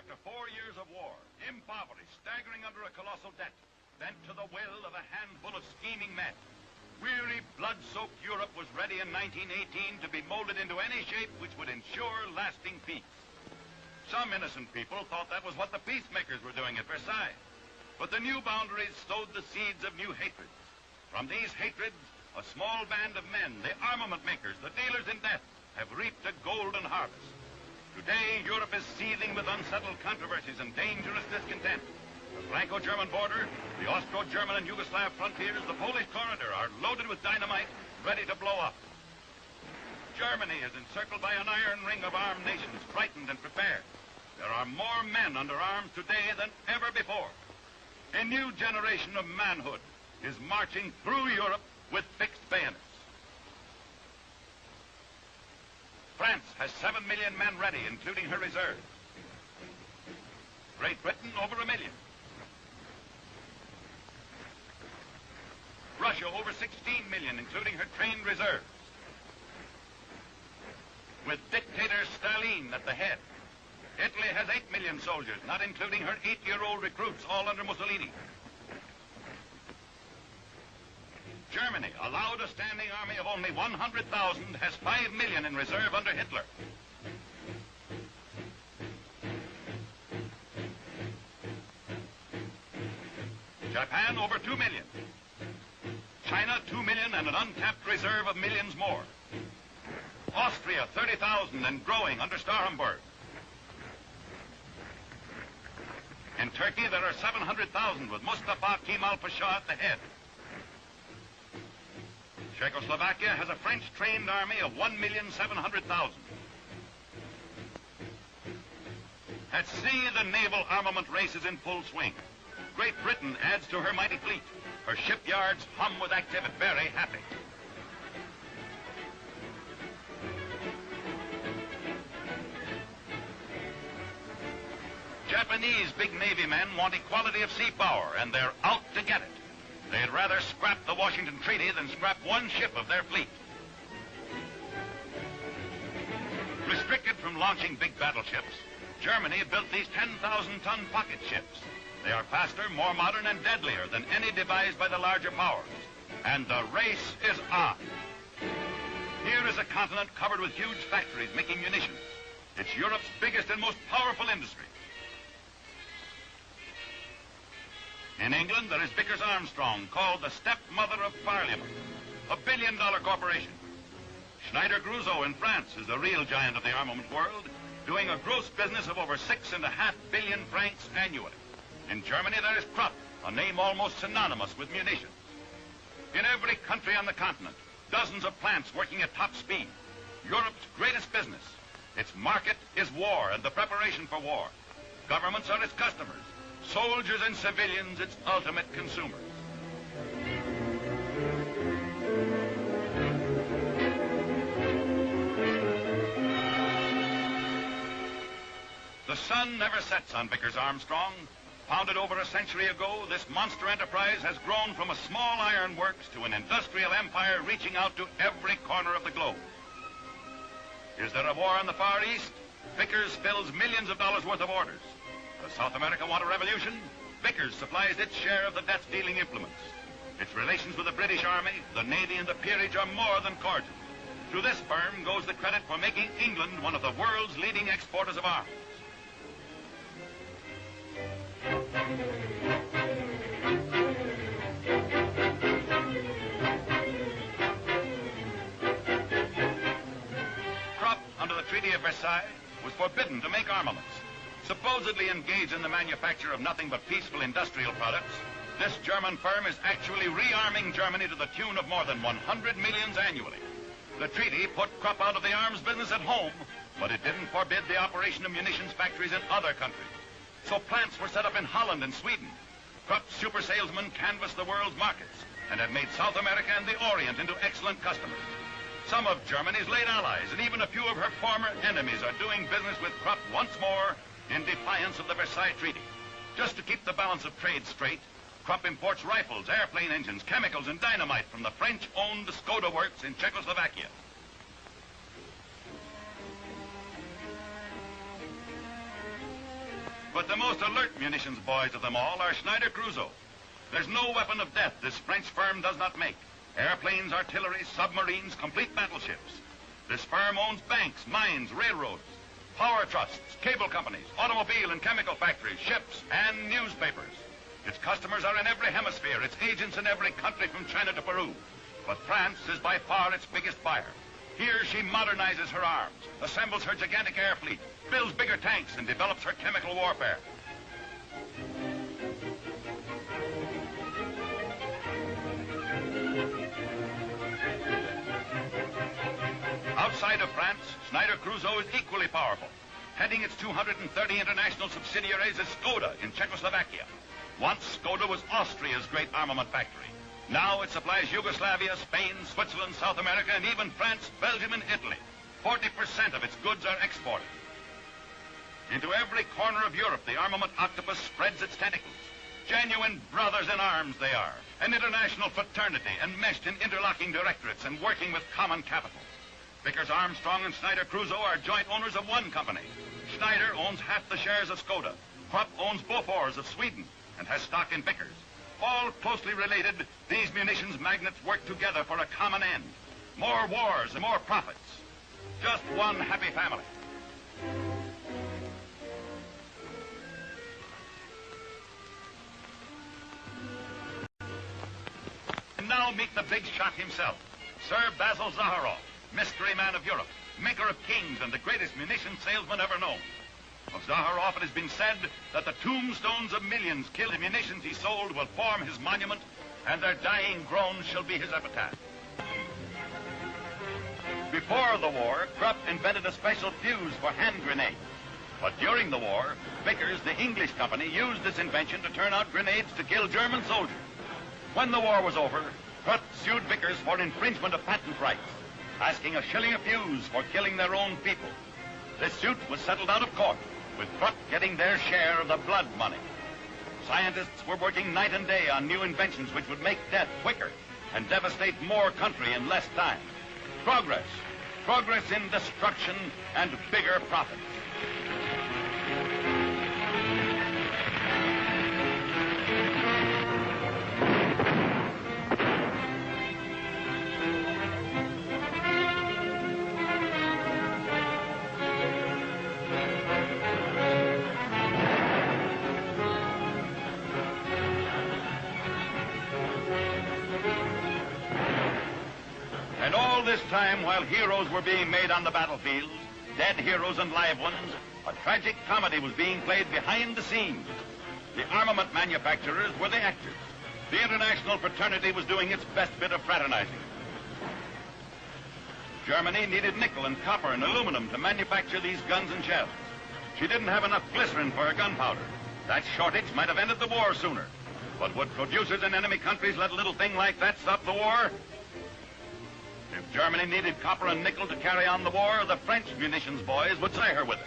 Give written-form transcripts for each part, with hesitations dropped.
After 4 years of war, impoverished, staggering under a colossal debt, bent to the will of a handful of scheming men. Weary, blood-soaked Europe was ready in 1918 to be molded into any shape which would ensure lasting peace. Some innocent people thought that was what the peacemakers were doing at Versailles. But the new boundaries sowed the seeds of new hatreds. From these hatreds, a small band of men, the armament makers, the dealers in death, have reaped a golden harvest. Today, Europe is seething with unsettled controversies and dangerous discontent. The Franco-German border, the Austro-German and Yugoslav frontiers, the Polish corridor are loaded with dynamite, ready to blow up. Germany is encircled by an iron ring of armed nations, frightened and prepared. There are more men under arms today than ever before. A new generation of manhood is marching through Europe with fixed bayonets. France has 7 million men ready, including her reserves. Great Britain, over 1 million. Russia, over 16 million, including her trained reserves. With dictator Stalin at the head. Italy has 8 million soldiers, not including her 8-year-old recruits, all under Mussolini. Germany, allowed a standing army of only 100,000, has 5 million in reserve under Hitler. Japan, over 2 million. China, 2 million and an untapped reserve of millions more. Austria, 30,000 and growing under Starhemberg. In Turkey, there are 700,000 with Mustafa Kemal Pasha at the head. Czechoslovakia has a French-trained army of 1,700,000. At sea, the naval armament race is in full swing. Great Britain adds to her mighty fleet. Her shipyards hum with activity, very happy. Japanese big Navy men want equality of sea power, and they're out to get it. They'd rather scrap the Washington Treaty than scrap one ship of their fleet. Restricted from launching big battleships, Germany built these 10,000-ton pocket ships. They are faster, more modern, and deadlier than any devised by the larger powers. And the race is on. Here is a continent covered with huge factories making munitions. It's Europe's biggest and most powerful industry. In England, there is Vickers Armstrong, called the stepmother of Parliament, a billion-dollar corporation. Schneider Gruzo in France is the real giant of the armament world, doing a gross business of over 6.5 billion francs annually. In Germany, there is Krupp, a name almost synonymous with munitions. In every country on the continent, dozens of plants working at top speed. Europe's greatest business. Its market is war and the preparation for war. Governments are its customers. Soldiers and civilians, its ultimate consumers. The sun never sets on Vickers Armstrong. Founded over a century ago, this monster enterprise has grown from a small iron works to an industrial empire reaching out to every corner of the globe. Is there a war in the Far East? Vickers fills millions of dollars worth of orders. Does South America want a revolution? Vickers supplies its share of the death-dealing implements. Its relations with the British Army, the Navy, and the peerage are more than cordial. To this firm goes the credit for making England one of the world's leading exporters of arms. Krupp, under the Treaty of Versailles, was forbidden to make armaments. Supposedly engaged in the manufacture of nothing but peaceful industrial products, this German firm is actually rearming Germany to the tune of more than 100 millions annually. The treaty put Krupp out of the arms business at home, but it didn't forbid the operation of munitions factories in other countries. So plants were set up in Holland and Sweden. Krupp's super salesmen canvassed the world's markets and have made South America and the Orient into excellent customers. Some of Germany's late allies and even a few of her former enemies are doing business with Krupp once more in defiance of the Versailles Treaty. Just to keep the balance of trade straight, Krupp imports rifles, airplane engines, chemicals, and dynamite from the French-owned Skoda works in Czechoslovakia. But the most alert munitions boys of them all are Schneider Gruzo. There's no weapon of death this French firm does not make. Airplanes, artillery, submarines, complete battleships. This firm owns banks, mines, railroads, power trusts, cable companies, automobile and chemical factories, ships, and newspapers. Its customers are in every hemisphere, its agents in every country from China to Peru. But France is by far its biggest buyer. Here she modernizes her arms, assembles her gigantic air fleet, builds bigger tanks, and develops her chemical warfare. Outside of France, Schneider Gruzo is equally powerful. Heading its 230 international subsidiaries is Skoda in Czechoslovakia. Once, Skoda was Austria's great armament factory. Now it supplies Yugoslavia, Spain, Switzerland, South America, and even France, Belgium, and Italy. 40% of its goods are exported. Into every corner of Europe, the armament octopus spreads its tentacles. Genuine brothers in arms they are, an international fraternity, enmeshed in interlocking directorates and working with common capital. Vickers Armstrong and Schneider Gruzo are joint owners of one company. Schneider owns half the shares of Skoda. Krupp owns Bofors of Sweden and has stock in Vickers. All closely related, these munitions magnates work together for a common end. More wars and more profits. Just one happy family. And now meet the big shot himself, Sir Basil Zaharov, mystery man of Europe, maker of kings and the greatest munition salesman ever known. Of Zaharov, it has been said that the tombstones of millions killed in munitions he sold will form his monument, and their dying groans shall be his epitaph. Before the war, Krupp invented a special fuse for hand grenades. But during the war, Vickers, the English company, used this invention to turn out grenades to kill German soldiers. When the war was over, Krupp sued Vickers for infringement of patent rights, asking a shilling a fuse for killing their own people. This suit was settled out of court, with Krupp getting their share of the blood money. Scientists were working night and day on new inventions which would make death quicker and devastate more country in less time. Progress. Progress in destruction and bigger profits. And all this time, while heroes were being made on the battlefields, dead heroes and live ones, a tragic comedy was being played behind the scenes. The armament manufacturers were the actors. The international fraternity was doing its best bit of fraternizing. Germany needed nickel and copper and aluminum to manufacture these guns and shells. She didn't have enough glycerin for her gunpowder. That shortage might have ended the war sooner. But would producers in enemy countries let a little thing like that stop the war? If Germany needed copper and nickel to carry on the war, the French munitions boys would try her with it.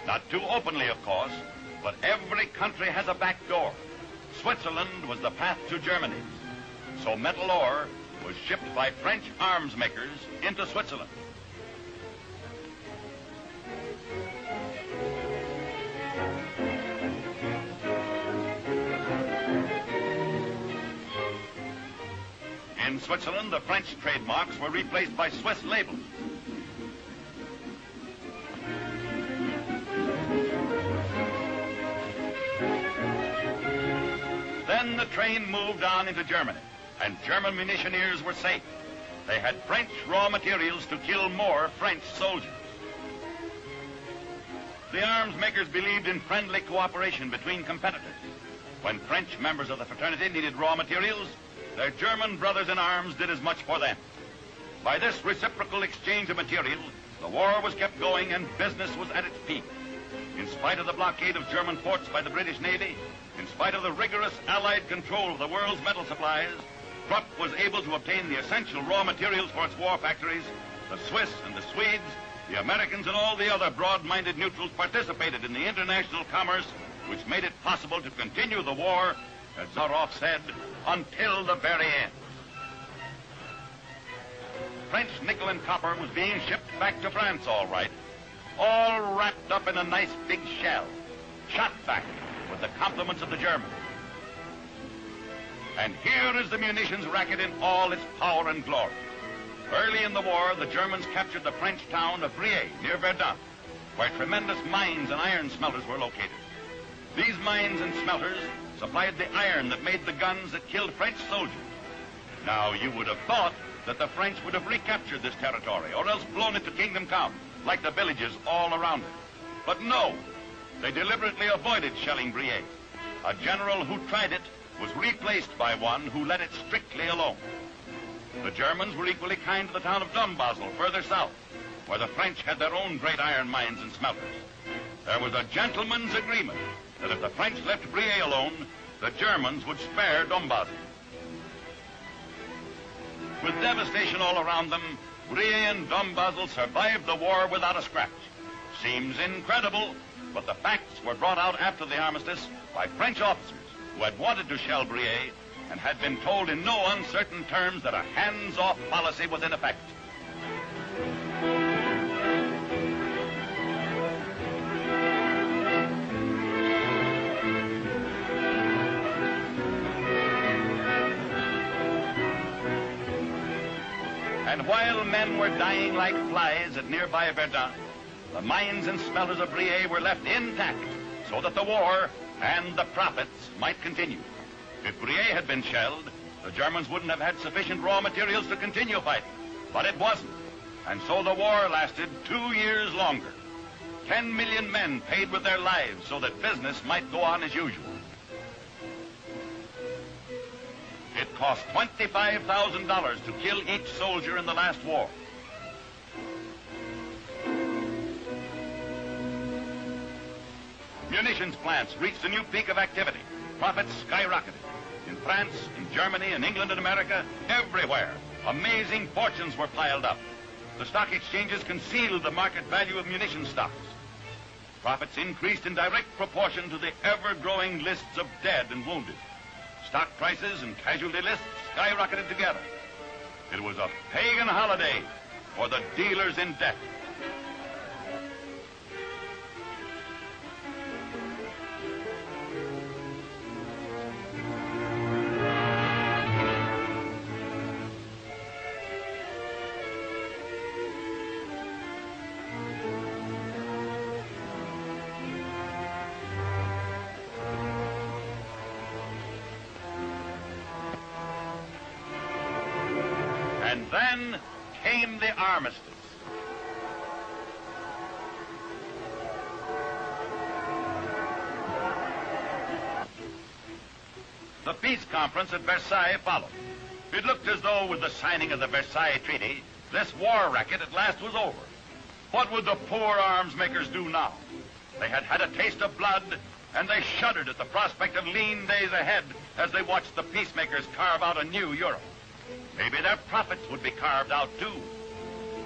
Not too openly, of course, but every country has a back door. Switzerland was the path to Germany. So metal ore was shipped by French arms makers into Switzerland. In Switzerland, the French trademarks were replaced by Swiss labels. Then the train moved on into Germany, and German munitioneers were safe. They had French raw materials to kill more French soldiers. The arms makers believed in friendly cooperation between competitors. When French members of the fraternity needed raw materials, their German brothers in arms did as much for them. By this reciprocal exchange of material, the war was kept going and business was at its peak. In spite of the blockade of German ports by the British Navy, in spite of the rigorous Allied control of the world's metal supplies, Krupp was able to obtain the essential raw materials for its war factories. The Swiss and the Swedes, the Americans, and all the other broad-minded neutrals participated in the international commerce which made it possible to continue the war, as Zoroff said, until the very end. French nickel and copper was being shipped back to France, all right, all wrapped up in a nice big shell, shot back with the compliments of the Germans. And here is the munitions racket in all its power and glory. Early in the war, the Germans captured the French town of Briey, near Verdun, where tremendous mines and iron smelters were located. These mines and smelters supplied the iron that made the guns that killed French soldiers. Now, you would have thought that the French would have recaptured this territory, or else blown it to Kingdom Come, like the villages all around it. But no, they deliberately avoided shelling Briey. A general who tried it was replaced by one who let it strictly alone. The Germans were equally kind to the town of Dombasle, further south, where the French had their own great iron mines and smelters. There was a gentleman's agreement that if the French left Briey alone, the Germans would spare Dombasle. With devastation all around them, Briey and Dombasle survived the war without a scratch. Seems incredible, but the facts were brought out after the armistice by French officers who had wanted to shell Briey and had been told in no uncertain terms that a hands-off policy was in effect. And while men were dying like flies at nearby Verdun, the mines and smelters of Briey were left intact so that the war and the profits might continue. If Briey had been shelled, the Germans wouldn't have had sufficient raw materials to continue fighting. But it wasn't. And so the war lasted 2 years longer. 10 million men paid with their lives so that business might go on as usual. It cost $25,000 to kill each soldier in the last war. Munitions plants reached a new peak of activity. Profits skyrocketed. In France, in Germany, in England and America, everywhere, amazing fortunes were piled up. The stock exchanges concealed the market value of munition stocks. Profits increased in direct proportion to the ever-growing lists of dead and wounded. Stock prices and casualty lists skyrocketed together. It was a pagan holiday for the dealers in debt. And then came the armistice. The peace conference at Versailles followed. It looked as though with the signing of the Versailles Treaty, this war racket at last was over. What would the poor arms makers do now? They had had a taste of blood, and they shuddered at the prospect of lean days ahead as they watched the peacemakers carve out a new Europe. Maybe their profits would be carved out, too.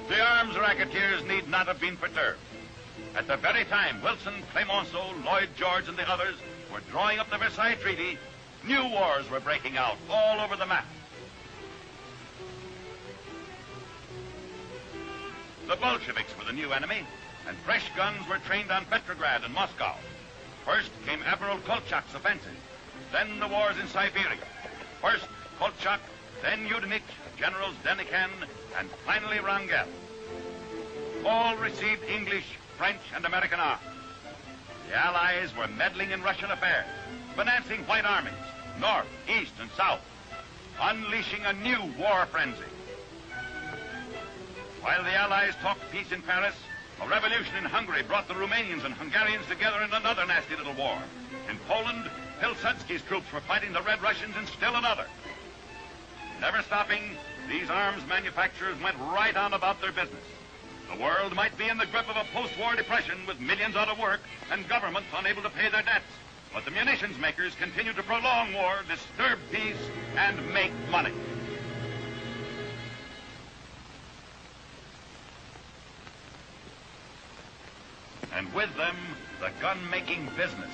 The arms racketeers need not have been perturbed. At the very time Wilson, Clemenceau, Lloyd George, and the others were drawing up the Versailles Treaty, new wars were breaking out all over the map. The Bolsheviks were the new enemy, and fresh guns were trained on Petrograd and Moscow. First came Admiral Kolchak's offensive, then the wars in Siberia. First Kolchak, then Yudenich, Generals Denikin, and finally Wrangel. All received English, French, and American arms. The Allies were meddling in Russian affairs, financing white armies, north, east, and south, unleashing a new war frenzy. While the Allies talked peace in Paris, a revolution in Hungary brought the Romanians and Hungarians together in another nasty little war. In Poland, Pilsudski's troops were fighting the Red Russians in still another. Never stopping, these arms manufacturers went right on about their business. The world might be in the grip of a post-war depression with millions out of work and governments unable to pay their debts. But the munitions makers continued to prolong war, disturb peace, and make money. And with them, the gun-making business.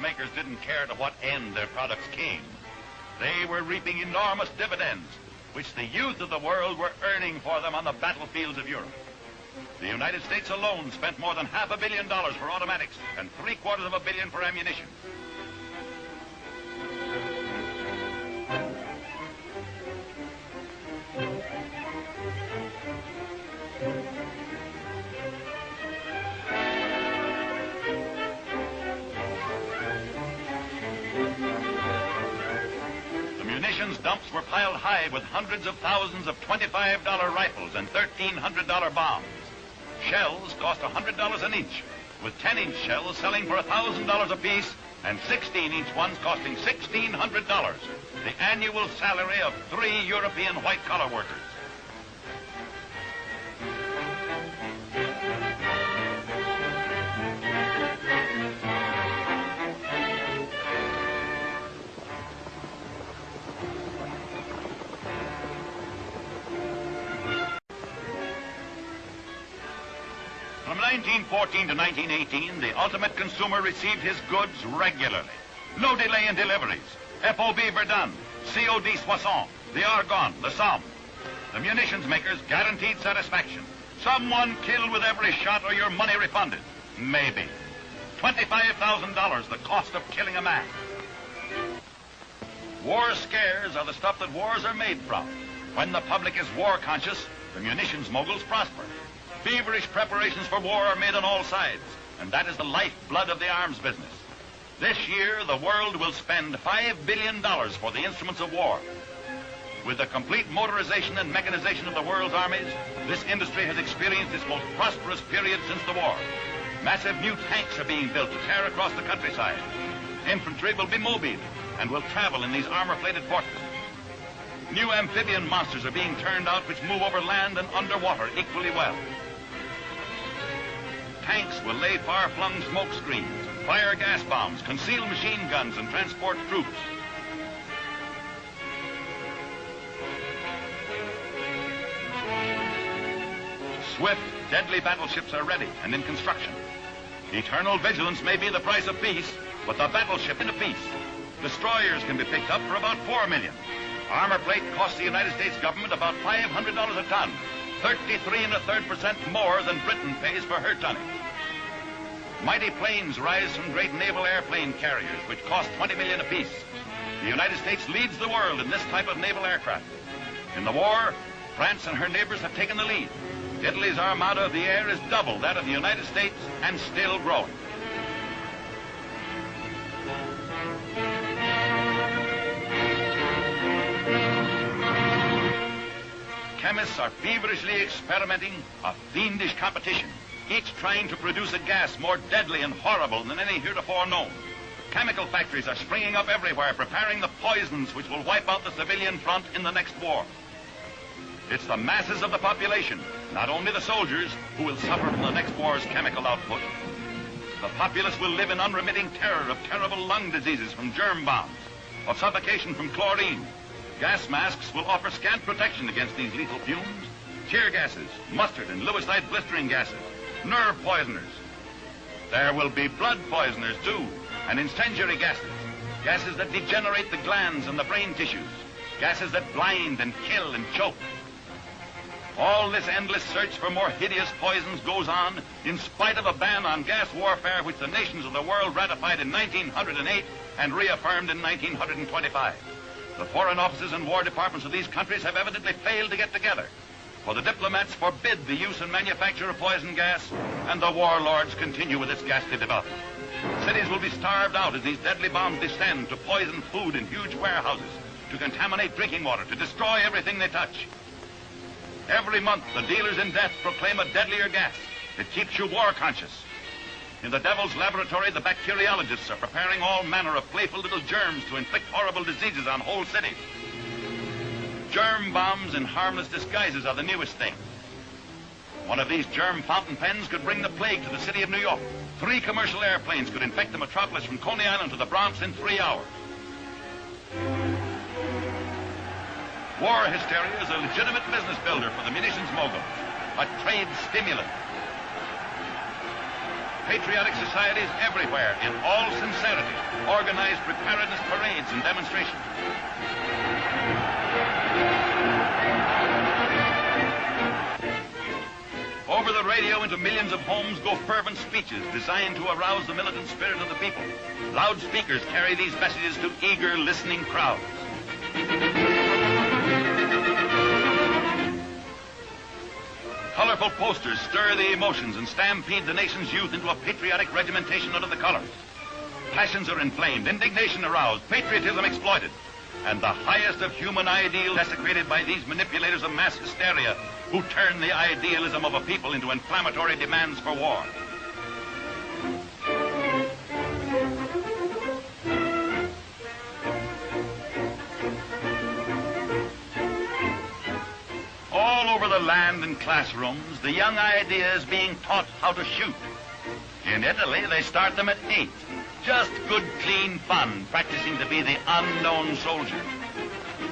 Makers didn't care to what end their products came. They were reaping enormous dividends, which the youth of the world were earning for them on the battlefields of Europe. The United States alone spent more than $500 million for automatics and $750 million for ammunition. Dumps were piled high with hundreds of thousands of $25 rifles and $1,300 bombs. Shells cost $100 an inch, with 10-inch shells selling for $1,000 apiece and 16-inch ones costing $1,600, the annual salary of 3 European white-collar workers. From 1914 to 1918, the ultimate consumer received his goods regularly. No delay in deliveries. FOB Verdun, COD Soissons, the Argonne, the Somme. The munitions makers guaranteed satisfaction. Someone killed with every shot or your money refunded. Maybe. $25,000, the cost of killing a man. War scares are the stuff that wars are made from. When the public is war conscious, the munitions moguls prosper. Feverish preparations for war are made on all sides, and that is the lifeblood of the arms business. This year, the world will spend $5 billion for the instruments of war. With the complete motorization and mechanization of the world's armies, this industry has experienced its most prosperous period since the war. Massive new tanks are being built to tear across the countryside. Infantry will be mobile and will travel in these armor-plated fortresses. New amphibian monsters are being turned out which move over land and underwater equally well. Tanks will lay far-flung smoke screens, fire gas bombs, conceal machine guns, and transport troops. Swift, deadly battleships are ready and in construction. Eternal vigilance may be the price of peace, but the battleship in a peace. Destroyers can be picked up for about $4 million. Armor plate costs the United States government about $500 a ton, 33 1/3% more than Britain pays for her tonnage. Mighty planes rise from great naval airplane carriers, which cost $20 million apiece. The United States leads the world in this type of naval aircraft. In the war, France and her neighbors have taken the lead. Italy's armada of the air is double that of the United States and still growing. Chemists are feverishly experimenting a fiendish competition, each trying to produce a gas more deadly and horrible than any heretofore known. Chemical factories are springing up everywhere, preparing the poisons which will wipe out the civilian front in the next war. It's the masses of the population, not only the soldiers, who will suffer from the next war's chemical output. The populace will live in unremitting terror of terrible lung diseases from germ bombs, of suffocation from chlorine. Gas masks will offer scant protection against these lethal fumes. Tear gases, mustard and lewisite blistering gases, nerve poisoners. There will be blood poisoners, too, and incendiary gases. Gases that degenerate the glands and the brain tissues. Gases that blind and kill and choke. All this endless search for more hideous poisons goes on in spite of a ban on gas warfare which the nations of the world ratified in 1908 and reaffirmed in 1925. The foreign offices and war departments of these countries have evidently failed to get together, for the diplomats forbid the use and manufacture of poison gas, and the warlords continue with this ghastly development. Cities will be starved out as these deadly bombs descend to poison food in huge warehouses, to contaminate drinking water, to destroy everything they touch. Every month, the dealers in death proclaim a deadlier gas. It keeps you war conscious. In the devil's laboratory, the bacteriologists are preparing all manner of playful little germs to inflict horrible diseases on whole cities. Germ bombs in harmless disguises are the newest thing. One of these germ fountain pens could bring the plague to the city of New York. 3 commercial airplanes could infect the metropolis from Coney Island to the Bronx in 3 hours. War hysteria is a legitimate business builder for the munitions moguls, a trade stimulant. Patriotic societies everywhere, in all sincerity, organize preparedness parades and demonstrations. Over the radio into millions of homes go fervent speeches designed to arouse the militant spirit of the people. Loudspeakers carry these messages to eager, listening crowds. Colorful posters stir the emotions and stampede the nation's youth into a patriotic regimentation under the colors. Passions are inflamed, indignation aroused, patriotism exploited, and the highest of human ideals desecrated by these manipulators of mass hysteria who turn the idealism of a people into inflammatory demands for war. All over the land and classrooms, the young idea is being taught how to shoot. In Italy, they start them at 8. Just good, clean fun, practicing to be the unknown soldier.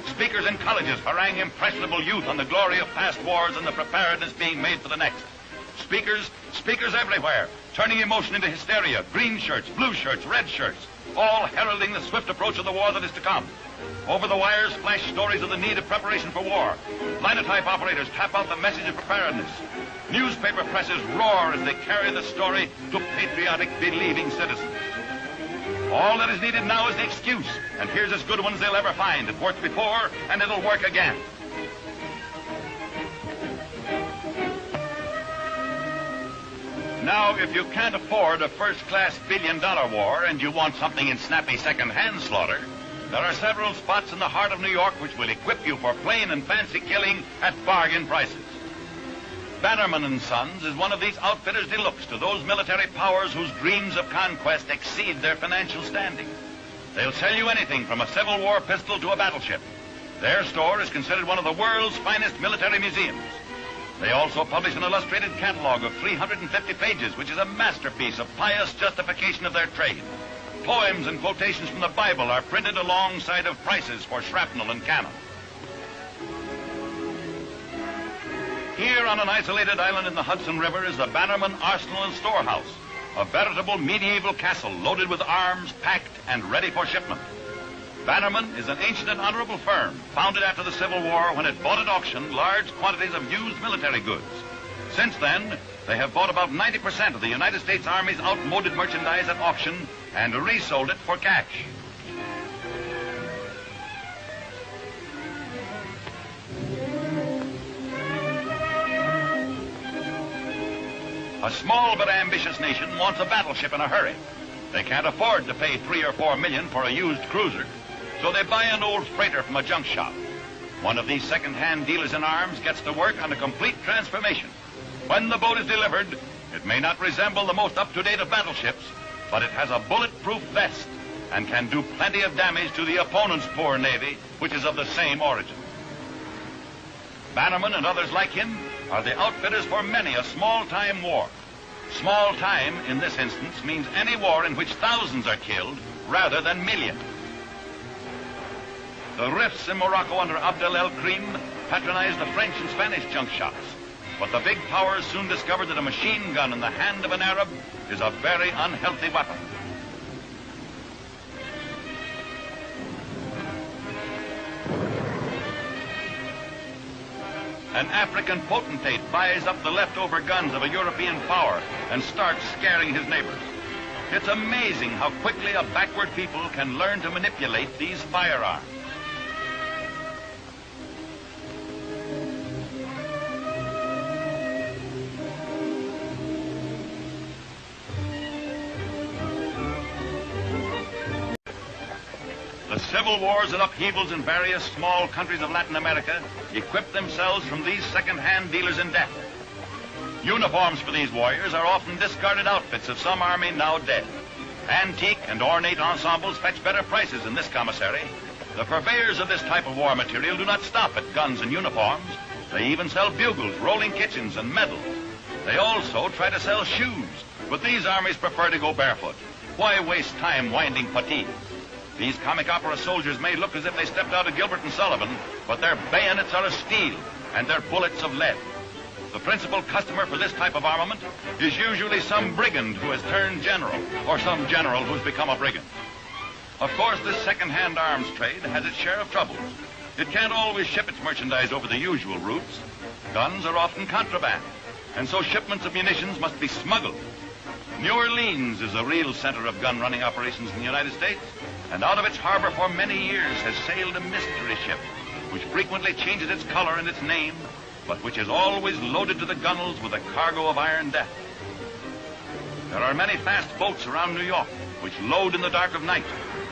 Speakers in colleges harangue impressionable youth on the glory of past wars and the preparedness being made for the next. Speakers everywhere, turning emotion into hysteria. Green shirts, blue shirts, red shirts, all heralding the swift approach of the war that is to come. Over the wires flash stories of the need of preparation for war. Linotype operators tap out the message of preparedness. Newspaper presses roar as they carry the story to patriotic, believing citizens. All that is needed now is the excuse, and here's as good one as they'll ever find. It worked before, and it'll work again. Now, if you can't afford a first-class billion-dollar war and you want something in snappy second-hand slaughter, there are several spots in the heart of New York which will equip you for plain and fancy killing at bargain prices. Bannerman & Sons is one of these outfitters de luxe to those military powers whose dreams of conquest exceed their financial standing. They'll sell you anything from a Civil War pistol to a battleship. Their store is considered one of the world's finest military museums. They also publish an illustrated catalog of 350 pages, which is a masterpiece of pious justification of their trade. Poems and quotations from the Bible are printed alongside of prices for shrapnel and cannon. Here on an isolated island in the Hudson River is the Bannerman Arsenal and Storehouse, a veritable medieval castle loaded with arms, packed and ready for shipment. Bannerman is an ancient and honorable firm, founded after the Civil War when it bought at auction large quantities of used military goods. Since then, they have bought about 90% of the United States Army's outmoded merchandise at auction and resold it for cash. A small but ambitious nation wants a battleship in a hurry. They can't afford to pay $3 or $4 million for a used cruiser, so they buy an old freighter from a junk shop. One of these second-hand dealers in arms gets to work on a complete transformation. When the boat is delivered, it may not resemble the most up-to-date of battleships, but it has a bulletproof vest and can do plenty of damage to the opponent's poor navy, which is of the same origin. Bannerman and others like him are the outfitters for many a small-time war. Small time, in this instance, means any war in which thousands are killed rather than millions. The Rifts in Morocco under Abdel El Krim patronized the French and Spanish junk shops. But the big powers soon discovered that a machine gun in the hand of an Arab is a very unhealthy weapon. An African potentate buys up the leftover guns of a European power and starts scaring his neighbors. It's amazing how quickly a backward people can learn to manipulate these firearms. The civil wars and upheavals in various small countries of Latin America equip themselves from these second-hand dealers in death. Uniforms for these warriors are often discarded outfits of some army now dead. Antique and ornate ensembles fetch better prices in this commissary. The purveyors of this type of war material do not stop at guns and uniforms. They even sell bugles, rolling kitchens, and medals. They also try to sell shoes, but these armies prefer to go barefoot. Why waste time winding puttees? These comic opera soldiers may look as if they stepped out of Gilbert and Sullivan, but their bayonets are of steel and their bullets of lead. The principal customer for this type of armament is usually some brigand who has turned general, or some general who's become a brigand. Of course, this second-hand arms trade has its share of troubles. It can't always ship its merchandise over the usual routes. Guns are often contraband, and so shipments of munitions must be smuggled. New Orleans is a real center of gun-running operations in the United States, and out of its harbor for many years has sailed a mystery ship, which frequently changes its color and its name, but which is always loaded to the gunwales with a cargo of iron death. There are many fast boats around New York, which load in the dark of night,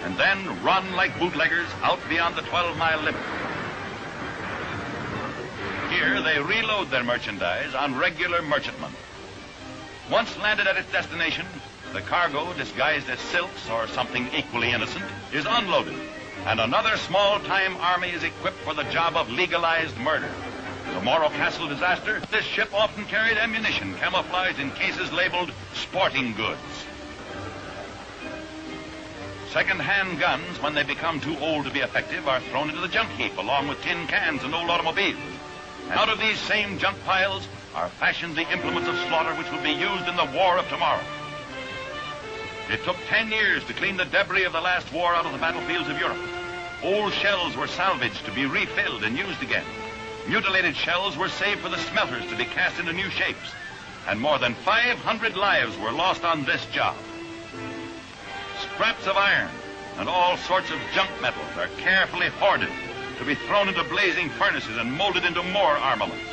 and then run like bootleggers out beyond the 12-mile limit. Here, they reload their merchandise on regular merchantmen. Once landed at its destination, the cargo, disguised as silks or something equally innocent, is unloaded, and another small-time army is equipped for the job of legalized murder. The Morro Castle disaster, this ship often carried ammunition camouflaged in cases labeled sporting goods. Second-hand guns, when they become too old to be effective, are thrown into the junk heap along with tin cans and old automobiles. And out of these same junk piles are fashioned the implements of slaughter which will be used in the war of tomorrow. It took 10 years to clean the debris of the last war out of the battlefields of Europe. Old shells were salvaged to be refilled and used again. Mutilated shells were saved for the smelters to be cast into new shapes. And more than 500 lives were lost on this job. scraps of iron, and all sorts of junk metals are carefully hoarded to be thrown into blazing furnaces and molded into more armaments.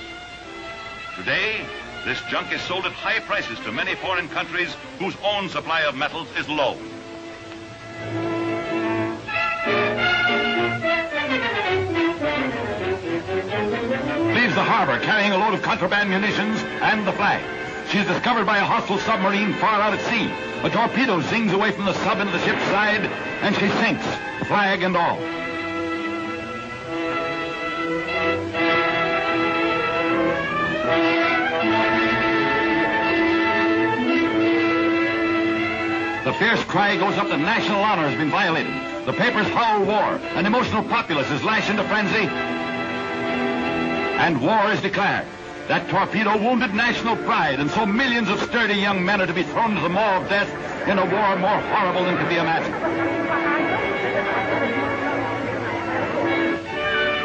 Today, this junk is sold at high prices to many foreign countries whose own supply of metals is low. Leaves the harbor carrying a load of contraband munitions and the flag. She's discovered by a hostile submarine far out at sea. A torpedo zings away from the sub into the ship's side, and she sinks, flag and all. The fierce cry goes up that national honor has been violated. The papers howl war. An emotional populace is lashed into frenzy. And war is declared. That torpedo wounded national pride, and so millions of sturdy young men are to be thrown to the maw of death in a war more horrible than can be imagined.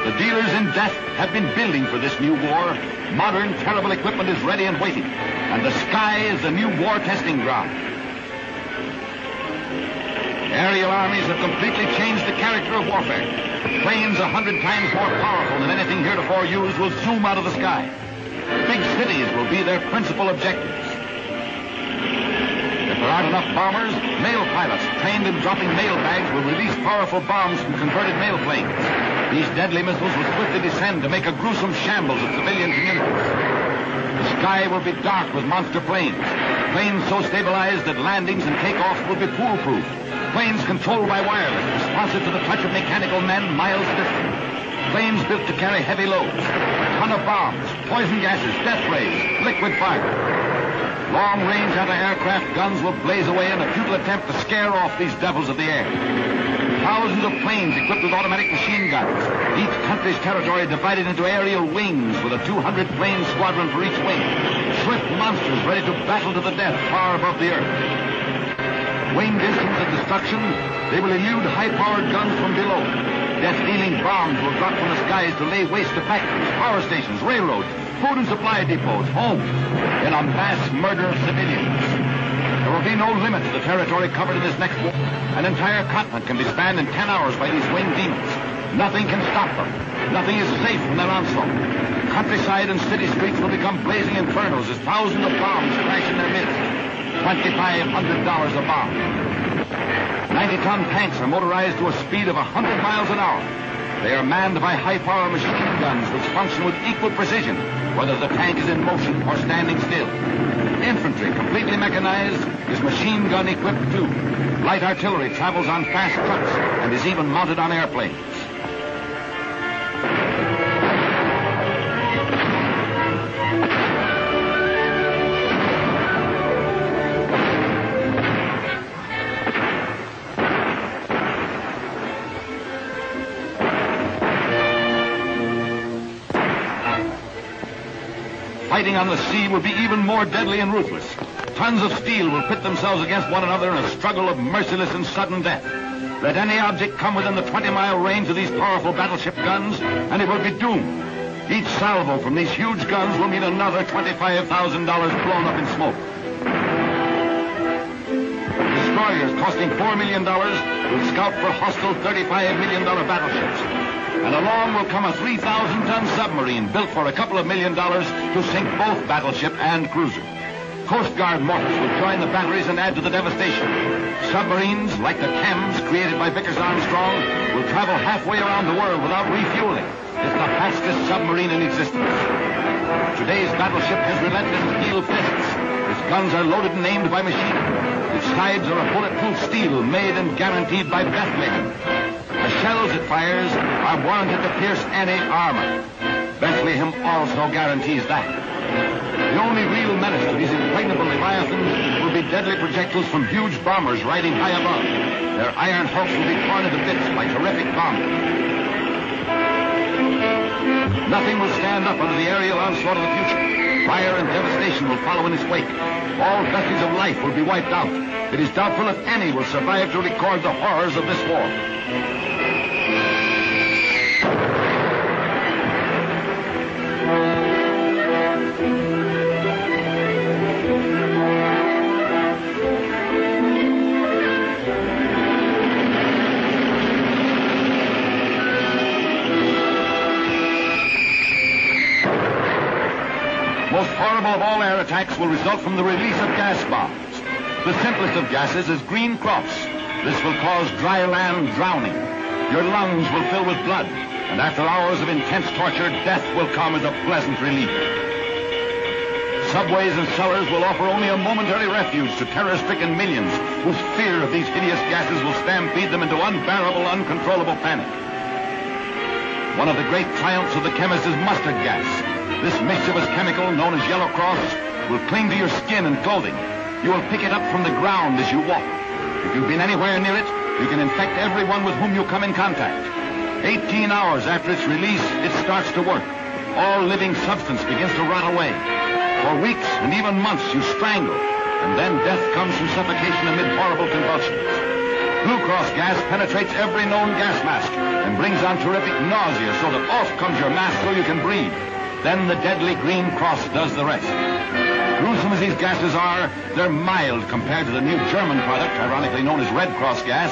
The dealers in death have been building for this new war. Modern, terrible equipment is ready and waiting, and the sky is the new war testing ground. Aerial armies have completely changed the character of warfare. Planes 100 times more powerful than anything heretofore used will zoom out of the sky. Big cities will be their principal objectives. If there aren't enough bombers, mail pilots trained in dropping mail bags will release powerful bombs from converted mail planes. These deadly missiles will swiftly descend to make a gruesome shambles of civilian communities. The sky will be dark with monster planes. Planes so stabilized that landings and takeoffs will be foolproof. Planes controlled by wireless, responsive to the touch of mechanical men miles distant. Planes built to carry heavy loads. A ton of bombs, poison gases, death rays, liquid fire. Long-range anti-aircraft guns will blaze away in a futile attempt to scare off these devils of the air. Thousands of planes equipped with automatic machine guns. Each country's territory divided into aerial wings with a 200-plane squadron for each wing. Swift monsters ready to battle to the death far above the earth. Winged instruments of destruction, they will elude high-powered guns from below. Death-dealing bombs will drop from the skies to lay waste to factories, power stations, railroads, food and supply depots, homes, in a mass murder of civilians. There will be no limit to the territory covered in this next war. An entire continent can be spanned in 10 hours by these winged demons. Nothing can stop them. Nothing is safe from their onslaught. Countryside and city streets will become blazing infernos as thousands of bombs crash in their midst. $2,500 a bomb. 90-ton tanks are motorized to a speed of 100 miles an hour. They are manned by high-power machine guns which function with equal precision, whether the tank is in motion or standing still. Infantry, completely mechanized, is machine gun equipped too. Light artillery travels on fast trucks and is even mounted on airplanes. Fighting on the sea will be even more deadly and ruthless. Tons of steel will pit themselves against one another in a struggle of merciless and sudden death. Let any object come within the 20-mile range of these powerful battleship guns, and it will be doomed. Each salvo from these huge guns will mean another $25,000 blown up in smoke. Destroyers costing $4 million will scout for hostile $35 million battleships. And along will come a 3,000-ton submarine built for a couple of $1 million to sink both battleship and cruiser. Coast Guard mortars will join the batteries and add to the devastation. Submarines, like the Thames created by Vickers Armstrong, will travel halfway around the world without refueling. It's the fastest submarine in existence. Today's battleship has relentless steel fists. Its guns are loaded and aimed by machine. Its sides are a bulletproof steel made and guaranteed by Bethlehem. The shells it fires are warranted to pierce any armor. Bethlehem also guarantees that. The only real menace to these impregnable leviathans will be deadly projectiles from huge bombers riding high above. Their iron hulks will be torn into bits by terrific bombers. Nothing will stand up under the aerial onslaught of the future. Fire and devastation will follow in its wake. All vestiges of life will be wiped out. It is doubtful if any will survive to record the horrors of this war. horrible of all air attacks will result from the release of gas bombs. The simplest of gases is green cross. This will cause dry land drowning. Your lungs will fill with blood, and after hours of intense torture, death will come as a pleasant relief. Subways and cellars will offer only a momentary refuge to terror-stricken millions whose fear of these hideous gases will stampede them into unbearable, uncontrollable panic. One of the great triumphs of the chemist is mustard gas. This mischievous chemical, known as yellow cross, will cling to your skin and clothing. You will pick it up from the ground as you walk. If you've been anywhere near it, you can infect everyone with whom you come in contact. 18 hours after its release, it starts to work. All living substance begins to rot away. For weeks and even months, you strangle, and then death comes from suffocation amid horrible convulsions. Blue cross gas penetrates every known gas mask and brings on terrific nausea so that off comes your mask so you can breathe. Then the deadly green cross does the rest. Gruesome as these gases are, they're mild compared to the new German product, ironically known as Red Cross gas.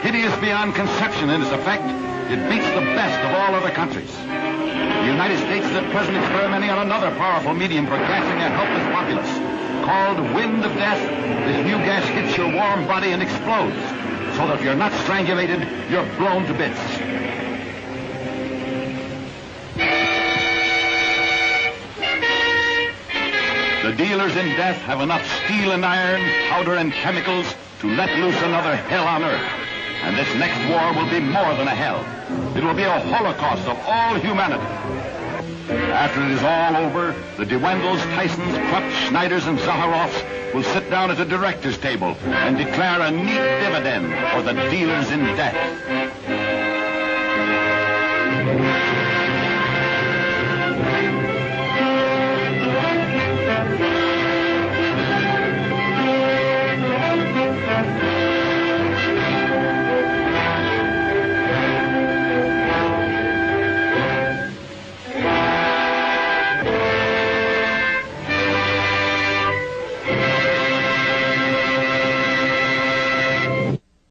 Hideous beyond conception in its effect, it beats the best of all other countries. The United States is at present experimenting on another powerful medium for gassing a helpless populace. Called wind of death, this new gas hits your warm body and explodes, so that if you're not strangulated, you're blown to bits. The dealers in death have enough steel and iron, powder and chemicals to let loose another hell on earth. And this next war will be more than a hell. It will be a holocaust of all humanity. After it is all over, the De Wendels, Tysons, Krupps, Schneiders, and Zaharoffs will sit down at a director's table and declare a neat dividend for the dealers in death.